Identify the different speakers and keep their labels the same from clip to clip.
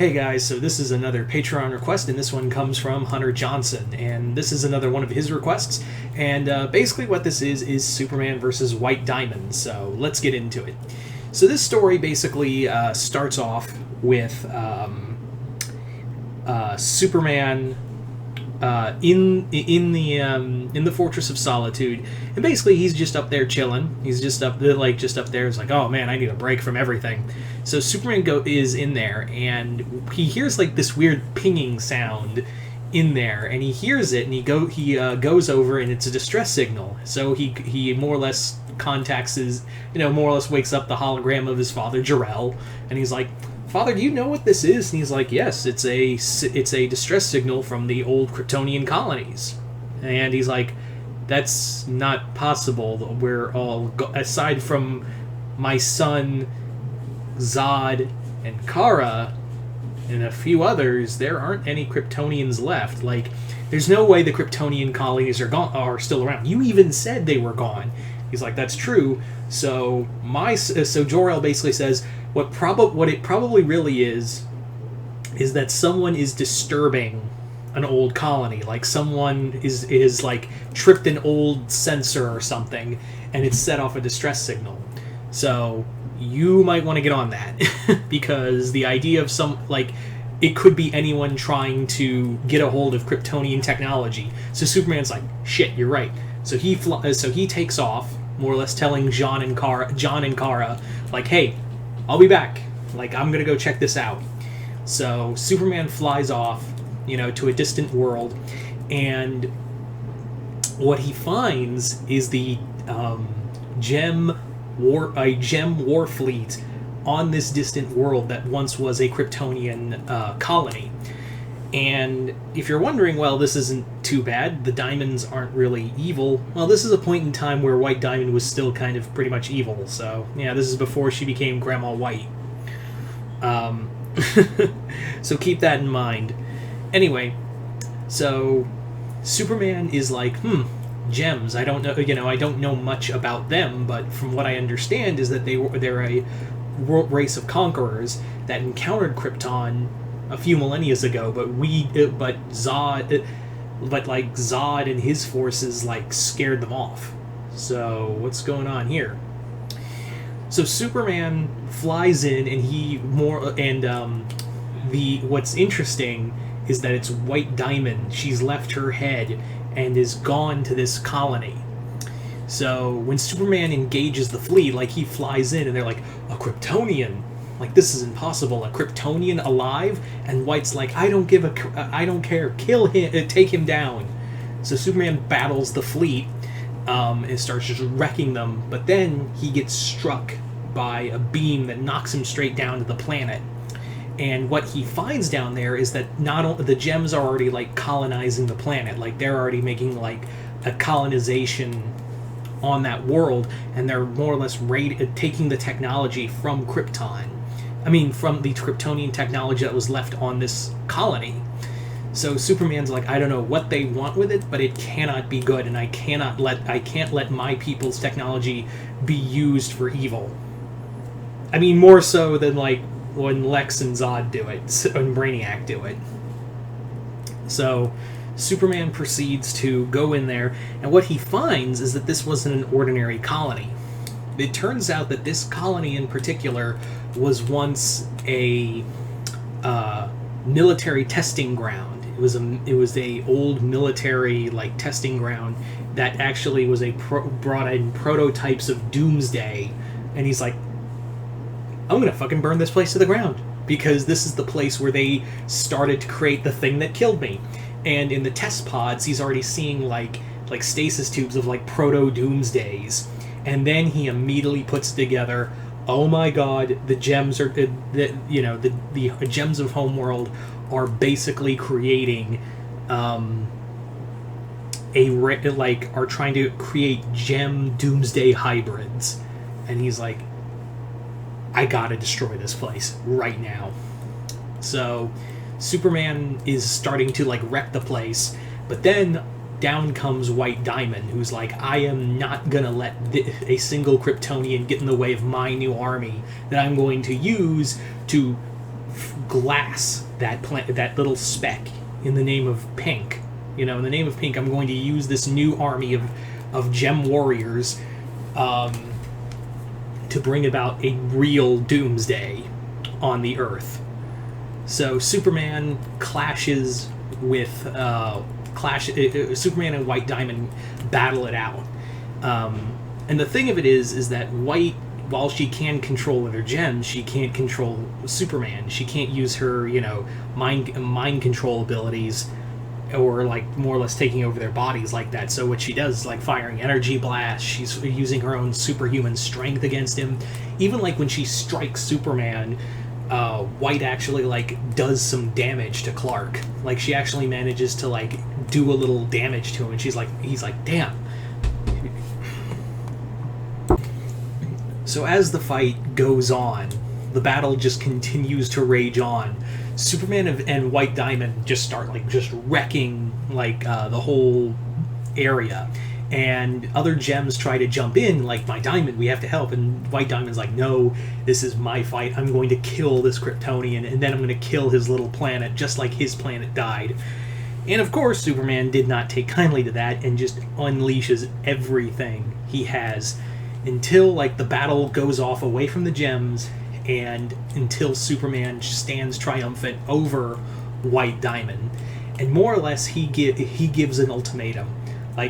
Speaker 1: Hey guys, so this is another Patreon request, and this one comes from Hunter Johnson, and this is another one of his requests. And basically, what this is Superman versus White Diamond. So let's get into it. So this story basically starts off with Superman in the Fortress of Solitude, and basically he's just up there chilling. He's just up there, It's like, oh man, I need a break from everything. So Superman is in there, and he hears like this weird pinging sound in there, and he hears it, and he goes over, and it's a distress signal. So he more or less contacts more or less wakes up the hologram of his father Jor-El, and he's like, Father, do you know what this is? And he's like, yes, it's a distress signal from the old Kryptonian colonies. And he's like, that's not possible. We're all, aside from my son Zod and Kara and a few others, there aren't any Kryptonians left. Like, there's no way the Kryptonian colonies are still around. You even said they were gone. He's like, that's true. So Jor-El basically says, what it probably really is that someone is disturbing an old colony. Like someone is like tripped an old sensor or something, and it's set off a distress signal. So you might want to get on that because the idea of it could be anyone trying to get a hold of Kryptonian technology. So Superman's like, shit, you're right. So he takes off, more or less telling John and Kara, like, hey, I'll be back. Like, I'm gonna go check this out. So Superman flies off, to a distant world, and what he finds is the gem war fleet on this distant world that once was a Kryptonian colony. And if you're wondering, well, this isn't too bad, the Diamonds aren't really evil. Well, this is a point in time where White Diamond was still kind of pretty much evil. So, yeah, this is before she became Grandma White. So keep that in mind. Anyway, so Superman is like, gems. I don't know, I don't know much about them, but from what I understand is that they're a race of conquerors that encountered Krypton a few millennia ago, but Zod and his forces scared them off. So what's going on here? So Superman flies in, and what's interesting is that it's White Diamond. She's left her head and is gone to this colony. So when Superman engages the fleet, he flies in, and they're like, a Kryptonian. This is impossible. A Kryptonian alive? And White's like, I don't care. Kill him. Take him down. So Superman battles the fleet and starts just wrecking them. But then he gets struck by a beam that knocks him straight down to the planet. And what he finds down there is that not only the gems are already colonizing the planet. They're already making a colonization on that world, and they're more or less taking the technology from Krypton. From the Kryptonian technology that was left on this colony. So Superman's like, I don't know what they want with it, but it cannot be good, and I can't let my people's technology be used for evil. More so than when Lex and Zod do it, and Brainiac do it. So Superman proceeds to go in there, and what he finds is that this wasn't an ordinary colony. It turns out that this colony in particular was once a military testing ground. It was a old military testing ground that actually was brought in prototypes of Doomsday, and he's like, I'm gonna fucking burn this place to the ground because this is the place where they started to create the thing that killed me. And in the test pods, he's already seeing like stasis tubes of proto Doomsdays. And then he immediately puts together, oh my god, the gems are, the gems of Homeworld are basically creating, are trying to create gem Doomsday hybrids. And he's like, I gotta destroy this place right now. So Superman is starting to wreck the place, but then down comes White Diamond, who's like, I am not gonna let a single Kryptonian get in the way of my new army that I'm going to use to glass that little speck in the name of pink. In the name of pink, I'm going to use this new army of gem warriors to bring about a real doomsday on the Earth. So Superman clashes with Superman and White Diamond battle it out. And the thing of it is that White, while she can control her gems, she can't control Superman. She can't use her, mind control abilities, or like more or less taking over their bodies like that. So what she does is like firing energy blasts. She's using her own superhuman strength against him. Even like when she strikes Superman, White actually like does some damage to Clark. Like she actually manages to like do a little damage to him, and he's like, damn. So as the fight goes on, the battle just continues to rage on. Superman and White Diamond just start wrecking the whole area, and other gems try to jump in, like, my Diamond, we have to help, and White Diamond's like, no, this is my fight, I'm going to kill this Kryptonian, and then I'm going to kill his little planet, just like his planet died. And of course Superman did not take kindly to that, and just unleashes everything he has, until the battle goes off away from the gems, and until Superman stands triumphant over White Diamond. And more or less he gives an ultimatum. I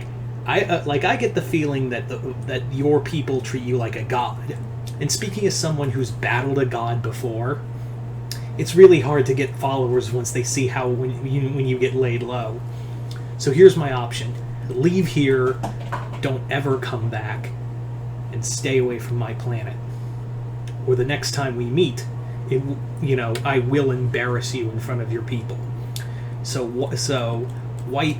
Speaker 1: get the feeling that your people treat you like a god. And speaking as someone who's battled a god before, it's really hard to get followers once they see how when you get laid low. So here's my option. Leave here, don't ever come back, and stay away from my planet. Or the next time we meet, I will embarrass you in front of your people. So White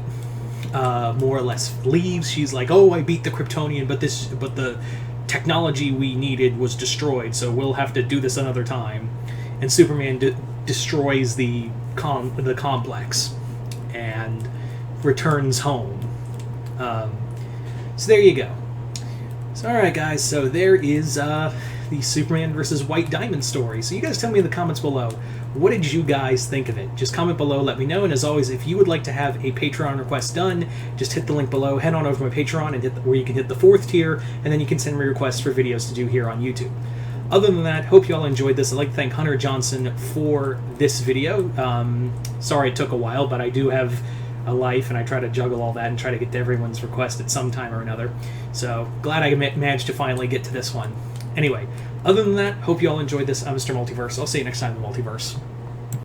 Speaker 1: more or less leaves. She's like, oh, I beat the Kryptonian, but the technology we needed was destroyed, so we'll have to do this another time. And Superman destroys the complex and returns home. So there you go. So alright guys, so there is the Superman versus White Diamond story. So you guys tell me in the comments below, what did you guys think of it? Just comment below, let me know, and as always, if you would like to have a Patreon request done, just hit the link below, head on over to my Patreon, and where you can hit the 4th tier, and then you can send me requests for videos to do here on YouTube. Other than that, hope you all enjoyed this. I'd like to thank Hunter Johnson for this video. Sorry it took a while, but I do have a life, and I try to juggle all that and try to get to everyone's request at some time or another. So, glad I managed to finally get to this one. Anyway, other than that, hope you all enjoyed this. I'm Mr. Multiverse. I'll see you next time in the Multiverse.